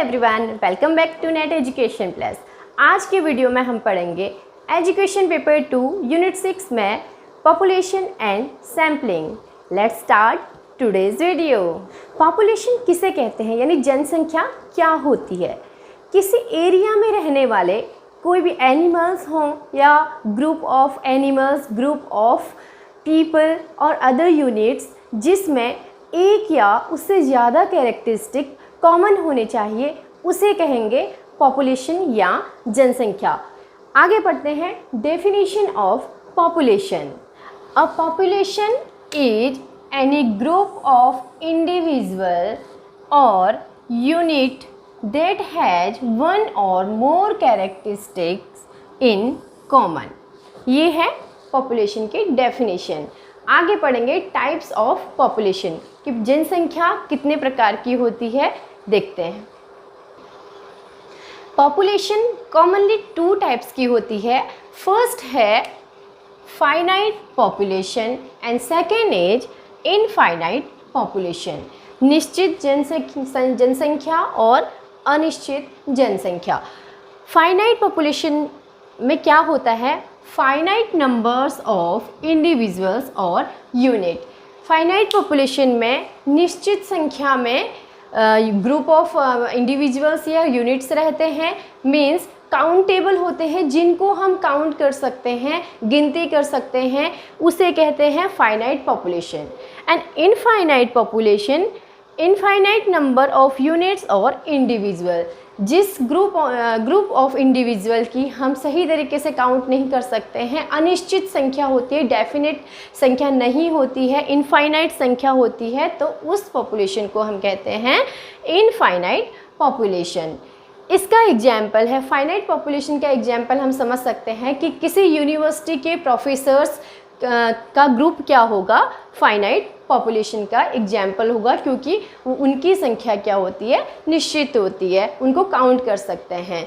Everyone, welcome back to net education plus. आज की video में हम पढ़ेंगे एजुकेशन पेपर 2 यूनिट 6 में population and sampling. Let's start today's video. Population किसे कहते हैं, यानी जनसंख्या क्या होती है। किसी एरिया में रहने वाले कोई भी एनिमल्स हों या group of animals, group of people और अदर यूनिट्स जिसमें एक या उससे ज़्यादा कैरेक्टरिस्टिक कॉमन होने चाहिए, उसे कहेंगे पॉपुलेशन या जनसंख्या। आगे पढ़ते हैं definition of population. A population is any group of individual और यूनिट दैट हैज वन और मोर कैरेक्टरिस्टिक्स इन कॉमन। ये है पॉपुलेशन की डेफिनेशन। आगे पढ़ेंगे टाइप्स ऑफ पॉपुलेशन कि जनसंख्या कितने प्रकार की होती है, देखते हैं। पॉपुलेशन कॉमनली 2 टाइप्स की होती है। फर्स्ट है finite population and second is infinite population. निश्चित जनसंख्या और अनिश्चित जनसंख्या। फाइनाइट पॉपुलेशन में क्या होता है, फाइनाइट नंबर्स ऑफ इंडिविजुअल्स और यूनिट। फाइनाइट पॉपुलेशन में निश्चित संख्या में ग्रुप ऑफ इंडिविजुअल्स या यूनिट्स रहते हैं, मीन्स काउंटेबल होते हैं, जिनको हम काउंट कर सकते हैं, गिनती कर सकते हैं, उसे कहते हैं finite population. And infinite population, infinite number of units और इंडिविजुअल, जिस ग्रुप ऑफ इंडिविजुअल की हम सही तरीके से काउंट नहीं कर सकते हैं, अनिश्चित संख्या होती है, डेफिनेट संख्या नहीं होती है, इनफाइनाइट संख्या होती है, तो उस पॉपुलेशन को हम कहते हैं इनफाइनाइट पॉपुलेशन। इसका एग्जाम्पल है, फाइनाइट पॉपुलेशन का एग्जाम्पल हम समझ सकते हैं कि किसी यूनिवर्सिटी के प्रोफेसर्स का ग्रुप क्या होगा, फाइनाइट पॉपुलेशन का एग्जाम्पल होगा, क्योंकि उनकी संख्या क्या होती है, निश्चित होती है, उनको काउंट कर सकते हैं।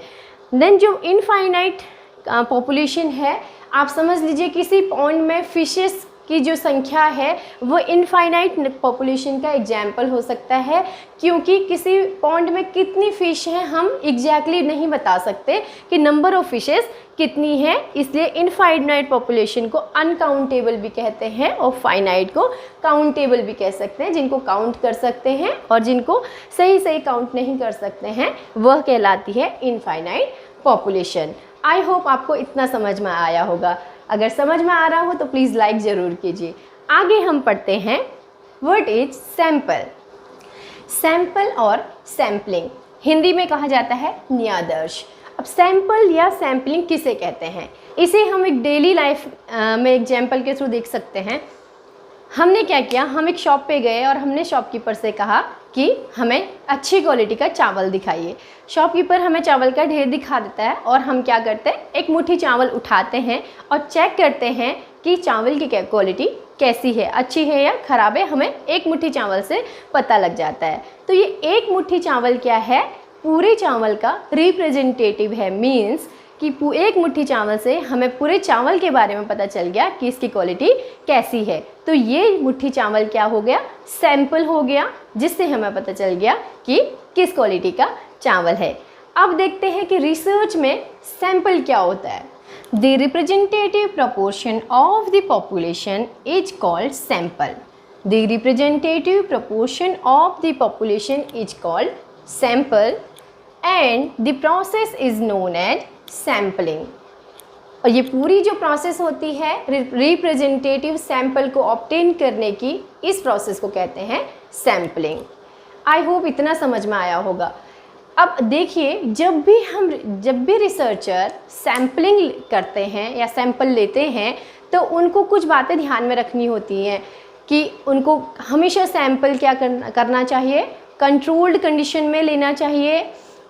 देन जो इनफाइनाइट पॉपुलेशन है, आप समझ लीजिए किसी पॉन्ड में फिशेस की जो संख्या है वो इनफाइनाइट पॉपुलेशन का एग्जाम्पल हो सकता है, क्योंकि किसी पॉन्ड में कितनी फ़िश हैं हम एग्जैक्टली नहीं बता सकते कि नंबर ऑफ फिशेस कितनी है, इसलिए इनफाइनाइट पॉपुलेशन को अनकाउंटेबल भी कहते हैं और फाइनाइट को काउंटेबल भी कह सकते हैं। जिनको काउंट कर सकते हैं और जिनको सही काउंट नहीं कर सकते हैं वह कहलाती है इनफाइनाइट पॉपुलेशन। आई होप आपको इतना समझ में आया होगा। अगर समझ में आ रहा हो तो प्लीज़ लाइक ज़रूर कीजिए। आगे हम पढ़ते हैं व्हाट इज सैंपल। सैंपल और सैम्पलिंग हिंदी में कहा जाता है न्यादर्श। अब सैंपल या सैम्पलिंग किसे कहते हैं, इसे हम एक डेली लाइफ में एग्जाम्पल के थ्रू देख सकते हैं। हमने क्या किया, हम एक शॉप पे गए और हमने शॉपकीपर से कहा कि हमें अच्छी क्वालिटी का चावल दिखाइए। शॉपकीपर हमें चावल का ढेर दिखा देता है और हम क्या करते हैं, एक मुट्ठी चावल उठाते हैं और चेक करते हैं कि चावल की क्वालिटी कैसी है, अच्छी है या ख़राब है। हमें एक मुट्ठी चावल से पता लग जाता है। तो ये एक मुट्ठी चावल क्या है, पूरे चावल का रिप्रेजेंटेटिव है, मीन्स कि एक मुट्ठी चावल से हमें पूरे चावल के बारे में पता चल गया कि इसकी क्वालिटी कैसी है। तो ये मुट्ठी चावल क्या हो गया, सैंपल हो गया, जिससे हमें पता चल गया कि किस क्वालिटी का चावल है। अब देखते हैं कि रिसर्च में सैंपल क्या होता है। The representative proportion of the population is called sample. The representative proportion of the population is called sample and the process is known as sampling. और ये पूरी जो प्रोसेस होती है रिप्रेजेंटेटिव सैंपल को ऑब्टेन करने की, इस प्रोसेस को कहते हैं सैम्पलिंग। आई होप इतना समझ में आया होगा। अब देखिए, जब भी रिसर्चर सैम्पलिंग करते हैं या सैंपल लेते हैं तो उनको कुछ बातें ध्यान में रखनी होती हैं कि उनको हमेशा सैंपल क्या करना चाहिए, कंट्रोल्ड कंडीशन में लेना चाहिए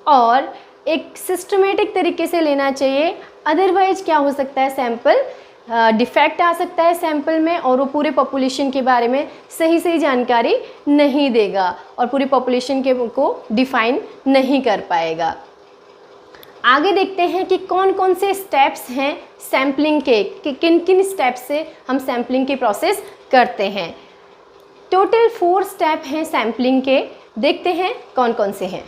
और एक सिस्टमेटिक तरीके से लेना चाहिए। अदरवाइज क्या हो सकता है, सैंपल डिफेक्ट आ सकता है सैंपल में और वो पूरे पॉपुलेशन के बारे में सही जानकारी नहीं देगा और पूरी पॉपुलेशन को डिफाइन नहीं कर पाएगा। आगे देखते हैं कि कौन कौन से स्टेप्स हैं सैम्पलिंग के, कि किन किन स्टेप्स से हम सैम्पलिंग की प्रोसेस करते हैं। टोटल 4 स्टेप हैं सैम्पलिंग के, देखते हैं कौन कौन से हैं।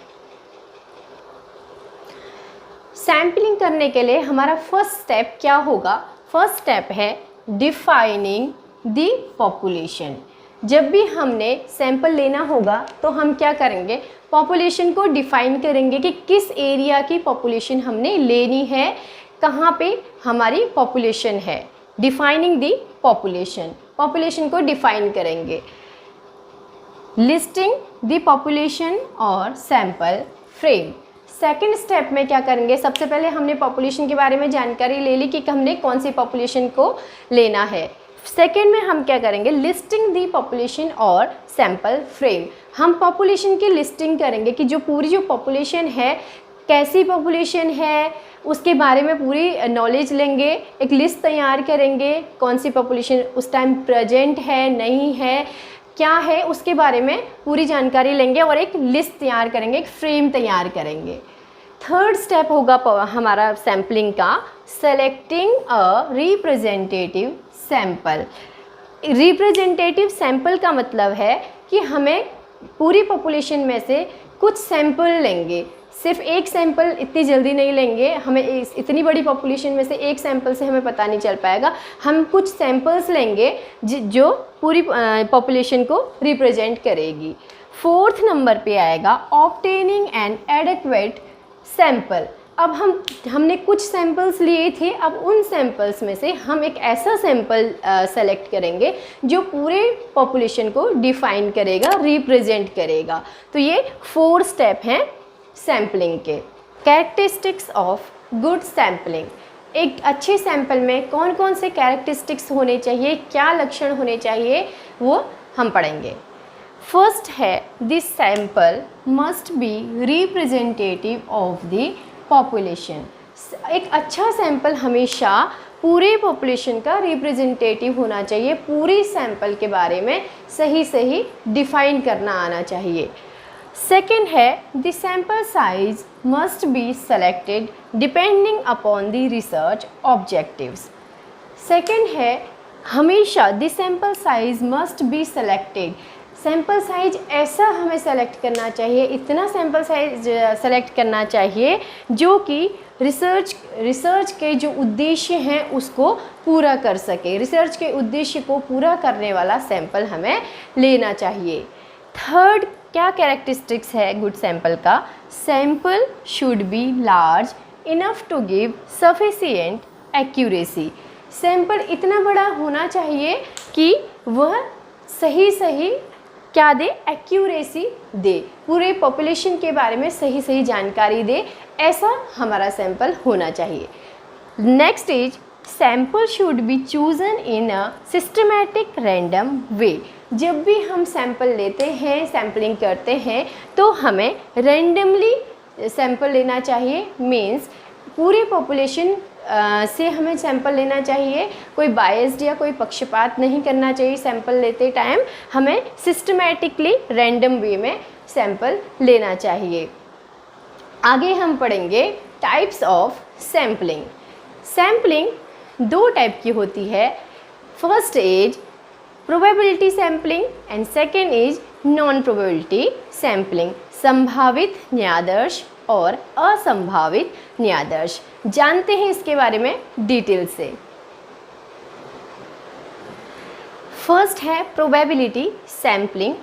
सैम्पलिंग करने के लिए हमारा फर्स्ट स्टेप क्या होगा? फर्स्ट स्टेप है डिफाइनिंग द पॉपुलेशन। जब भी हमने सैंपल लेना होगा तो हम क्या करेंगे? पॉपुलेशन को डिफाइन करेंगे कि किस एरिया की पॉपुलेशन हमने लेनी है, कहाँ पे हमारी पॉपुलेशन है। डिफाइनिंग द पॉपुलेशन, पॉपुलेशन को डिफाइन करेंगे। लिस्टिंग द पॉपुलेशन और सैंपल फ्रेम। सेकेंड स्टेप में क्या करेंगे? सबसे पहले हमने पॉपुलेशन के बारे में जानकारी ले ली कि हमने कौन सी पॉपुलेशन को लेना है। सेकेंड में हम क्या करेंगे? लिस्टिंग दी पॉपुलेशन और सैंपल फ्रेम। हम पॉपुलेशन की लिस्टिंग करेंगे कि जो पूरी जो पॉपुलेशन है, कैसी पॉपुलेशन है, उसके बारे में पूरी नॉलेज लेंगे, एक लिस्ट तैयार करेंगे, कौन सी पॉपुलेशन उस टाइम प्रेजेंट है, नहीं है, क्या है, उसके बारे में पूरी जानकारी लेंगे और एक लिस्ट तैयार करेंगे, एक फ्रेम तैयार करेंगे। थर्ड स्टेप होगा हमारा सैम्पलिंग का, selecting a representative sample. Representative sample का मतलब है कि हमें पूरी पॉपुलेशन में से कुछ सैंपल लेंगे। सिर्फ एक सैंपल इतनी जल्दी नहीं लेंगे, हमें इतनी बड़ी पॉपुलेशन में से एक सैंपल से हमें पता नहीं चल पाएगा। हम कुछ सैंपल्स लेंगे जो पूरी पॉपुलेशन को रिप्रेजेंट करेगी। फोर्थ नंबर पे आएगा ऑब्टेनिंग एन एडेक्वेट सैंपल। अब हमने कुछ सैंपल्स लिए थे, अब उन सैंपल्स में से हम एक ऐसा सैंपल सेलेक्ट करेंगे जो पूरे पॉपुलेशन को डिफाइन करेगा, रिप्रेजेंट करेगा। तो ये 4 स्टेप हैं सैम्पलिंग के। Characteristics of good sampling. एक अच्छे सैंपल में कौन कौन से कैरेक्टरिस्टिक्स होने चाहिए, क्या लक्षण होने चाहिए, वो हम पढ़ेंगे। फर्स्ट है this sample must be representative of the population. एक अच्छा सैंपल हमेशा पूरे पॉपुलेशन का रिप्रेजेंटेटिव होना चाहिए, पूरे सैंपल के बारे में सही डिफाइन करना आना चाहिए। सेकेंड है the sample size must be selected depending upon the research objectives. Second है हमेशा the sample size must be selected. Sample size ऐसा हमें सेलेक्ट करना चाहिए, इतना सैंपल साइज सेलेक्ट करना चाहिए जो कि रिसर्च के जो उद्देश्य हैं उसको पूरा कर सके। रिसर्च के उद्देश्य को पूरा करने वाला सैंपल हमें लेना चाहिए। थर्ड क्या कैरेक्टरिस्टिक्स है गुड सैंपल का? Sample should be large enough to give sufficient accuracy. Sample इतना बड़ा होना चाहिए कि वह सही क्या दे? एक्यूरेसी दे, पूरे पॉपुलेशन के बारे में सही जानकारी दे, ऐसा हमारा सैंपल होना चाहिए। Next is sample should B chosen in a systematic random वे। जब भी हम सैंपल लेते हैं, सैंपलिंग करते हैं, तो हमें रैंडमली सैंपल लेना चाहिए। मीन्स पूरी पॉपुलेशन से हमें सैंपल लेना चाहिए, कोई बायस्ड या कोई पक्षपात नहीं करना चाहिए। सैंपल लेते टाइम हमें सिस्टमैटिकली रैंडम वे में सैंपल लेना चाहिए। आगे हम पढ़ेंगे types of sampling. Sampling 2 type की होती है। First is probability sampling and second is non probability sampling. संभावित न्यायादर्श और असंभावित न्यायादर्श। जानते हैं इसके बारे में डिटेल से। फर्स्ट है प्रोबेबिलिटी सैंपलिंग।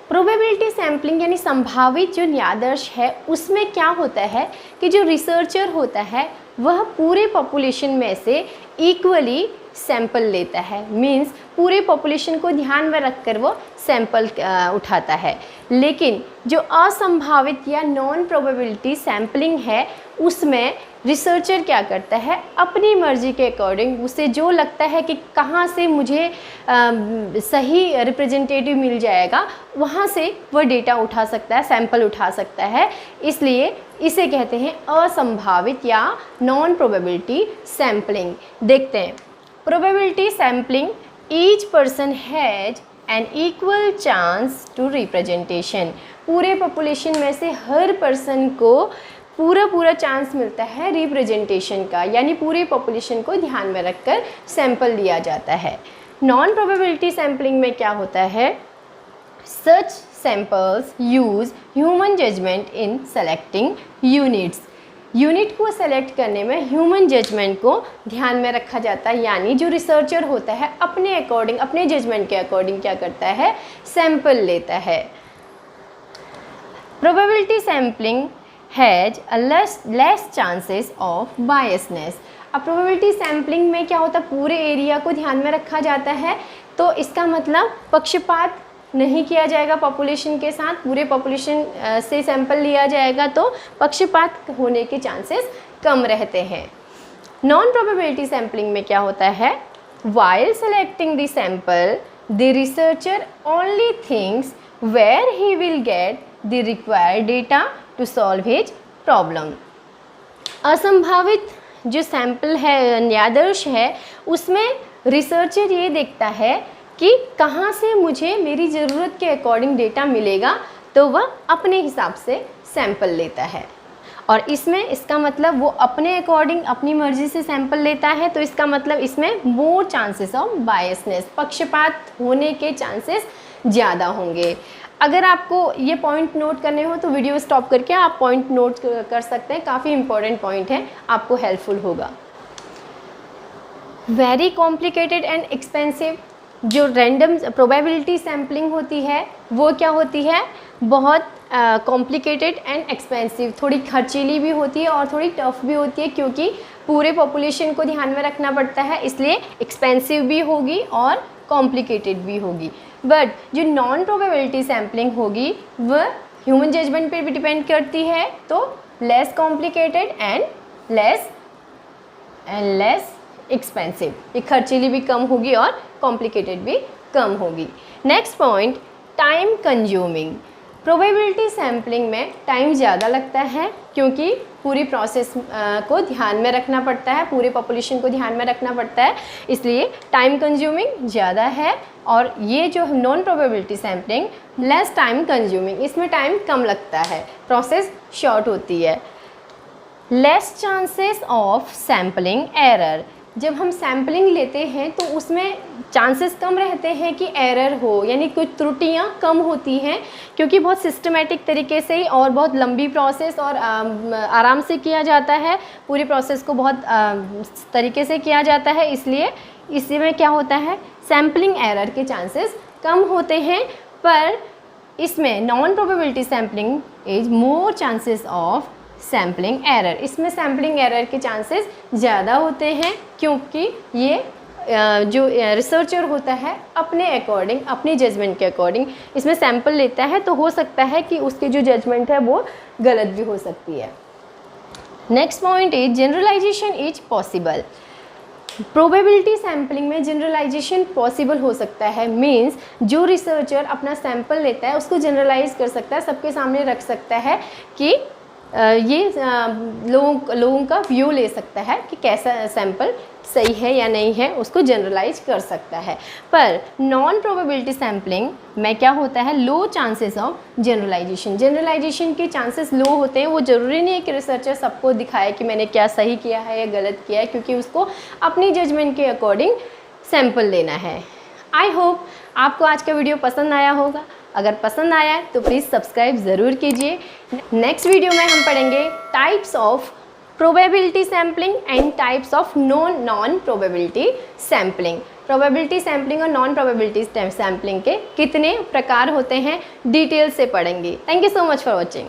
प्रोबेबिलिटी सैंपलिंग यानी संभावित जो न्यायादर्श है, उसमें क्या होता है कि जो रिसर्चर होता है वह पूरे पॉपुलेशन में से इक्वली सैंपल लेता है। मीन्स पूरे पॉपुलेशन को ध्यान में रखकर वो सैंपल उठाता है। लेकिन जो असंभावित या नॉन प्रोबेबिलिटी सैंपलिंग है, उसमें रिसर्चर क्या करता है? अपनी मर्जी के अकॉर्डिंग उसे जो लगता है कि कहाँ से मुझे सही रिप्रेजेंटेटिव मिल जाएगा, वहाँ से वह डेटा उठा सकता है, सैंपल उठा सकता है। इसलिए इसे कहते हैं असंभावित या नॉन प्रोबेबिलिटी सैंपलिंग। देखते हैं probability sampling. Each person has an equal chance to representation. पूरे पॉपुलेशन में से हर पर्सन को पूरा चांस मिलता है रिप्रेजेंटेशन का, यानी पूरे पॉपुलेशन को ध्यान में रखकर सैंपल लिया जाता है। नॉन प्रोबेबिलिटी सैंपलिंग में क्या होता है? Such samples use human judgement in selecting units. Unit को सेलेक्ट करने में ह्यूमन जजमेंट को ध्यान में रखा जाता है, यानी जो रिसर्चर होता है अपने अकॉर्डिंग, अपने जजमेंट के अकॉर्डिंग क्या करता है, सैंपल लेता है। Probability sampling has a less chances of biasness. अब प्रोबेबिलिटी सैम्पलिंग में क्या होता है, पूरे एरिया को ध्यान में रखा जाता है, तो इसका मतलब पक्षपात नहीं किया जाएगा पॉपुलेशन के साथ, पूरे पॉपुलेशन से सैंपल लिया जाएगा तो पक्षपात होने के चांसेस कम रहते हैं। नॉन प्रोबेबिलिटी सैम्पलिंग में क्या होता है, while selecting the sample the researcher only thinks where he will get the required data to solve his problem. असंभावित जो सैंपल है, आदर्श है, उसमें रिसर्चर ये देखता है कि कहाँ से मुझे मेरी ज़रूरत के अकॉर्डिंग डेटा मिलेगा, तो वह अपने हिसाब से सैंपल लेता है। और इसमें इसका मतलब वो अपने अकॉर्डिंग अपनी मर्ज़ी से सैंपल लेता है, तो इसका मतलब इसमें मोर चांसेस ऑफ बायसनेस, पक्षपात होने के चांसेस ज़्यादा होंगे। अगर आपको ये पॉइंट नोट करने हो तो वीडियो स्टॉप करके आप पॉइंट नोट कर सकते हैं, काफ़ी इंपॉर्टेंट पॉइंट है, आपको हेल्पफुल होगा। वेरी कॉम्प्लिकेटेड एंड एक्सपेंसिव जो रैंडम प्रोबेबिलिटी सैम्पलिंग होती है वो क्या होती है, बहुत कॉम्प्लिकेटेड एंड एक्सपेंसिव, थोड़ी खर्चीली भी होती है और थोड़ी टफ भी होती है, क्योंकि पूरे पॉपुलेशन को ध्यान में रखना पड़ता है, इसलिए एक्सपेंसिव भी होगी और कॉम्प्लिकेटेड भी होगी। बट जो नॉन प्रोबेबिलिटी सैम्पलिंग होगी वह ह्यूमन जजमेंट पर भी डिपेंड करती है, तो less complicated and less expensive, ये खर्चीली भी कम होगी और कॉम्प्लिकेटेड भी कम होगी। Next point, time consuming. Probability sampling में टाइम ज़्यादा लगता है, क्योंकि पूरी प्रोसेस को ध्यान में रखना पड़ता है, पूरे पॉपुलेशन को ध्यान में रखना पड़ता है, इसलिए टाइम कंज्यूमिंग ज़्यादा है। और ये जो non probability sampling less time consuming, इसमें टाइम कम लगता है, प्रोसेस शॉर्ट होती है। Less chances of sampling error. जब हम सैम्पलिंग लेते हैं तो उसमें चांसेस कम रहते हैं कि एरर हो, यानी कुछ त्रुटियां कम होती हैं, क्योंकि बहुत सिस्टमेटिक तरीके से और बहुत लंबी प्रोसेस और आराम से किया जाता है, पूरी प्रोसेस को बहुत तरीके से किया जाता है, इसलिए इसमें क्या होता है, सैम्पलिंग एरर के चांसेस कम होते हैं। पर इसमें non probability sampling is more chances of sampling error, इसमें सैम्पलिंग एरर के चांसेस ज़्यादा होते हैं, क्योंकि ये जो रिसर्चर होता है अपने अकॉर्डिंग, अपनी जजमेंट के अकॉर्डिंग इसमें सैंपल लेता है, तो हो सकता है कि उसकी जो जजमेंट है वो गलत भी हो सकती है। Next point is generalization is possible. Probability sampling में जनरलाइजेशन पॉसिबल हो सकता है, मीन्स जो रिसर्चर अपना सैंपल लेता है उसको जनरलाइज कर सकता है, सबके सामने रख सकता है कि ये लोगों का व्यू ले सकता है कि कैसा सैंपल सही है या नहीं है, उसको जनरलाइज कर सकता है। पर नॉन प्रोबेबिलिटी सैम्पलिंग में क्या होता है, लो चांसेस ऑफ जनरलाइजेशन, जनरलाइजेशन के चांसेस लो होते हैं। वो ज़रूरी नहीं है कि रिसर्चर सबको दिखाए कि मैंने क्या सही किया है या गलत किया है, क्योंकि उसको अपनी जजमेंट के अकॉर्डिंग सैंपल लेना है। आई होप आपको आज का वीडियो पसंद आया होगा। अगर पसंद आया है तो प्लीज़ सब्सक्राइब ज़रूर कीजिए। नेक्स्ट वीडियो में हम पढ़ेंगे types of probability sampling and types of non probability sampling. Probability sampling और नॉन प्रोबेबिलिटी सैम्पलिंग के कितने प्रकार होते हैं डिटेल से पढ़ेंगे। Thank you so much for watching.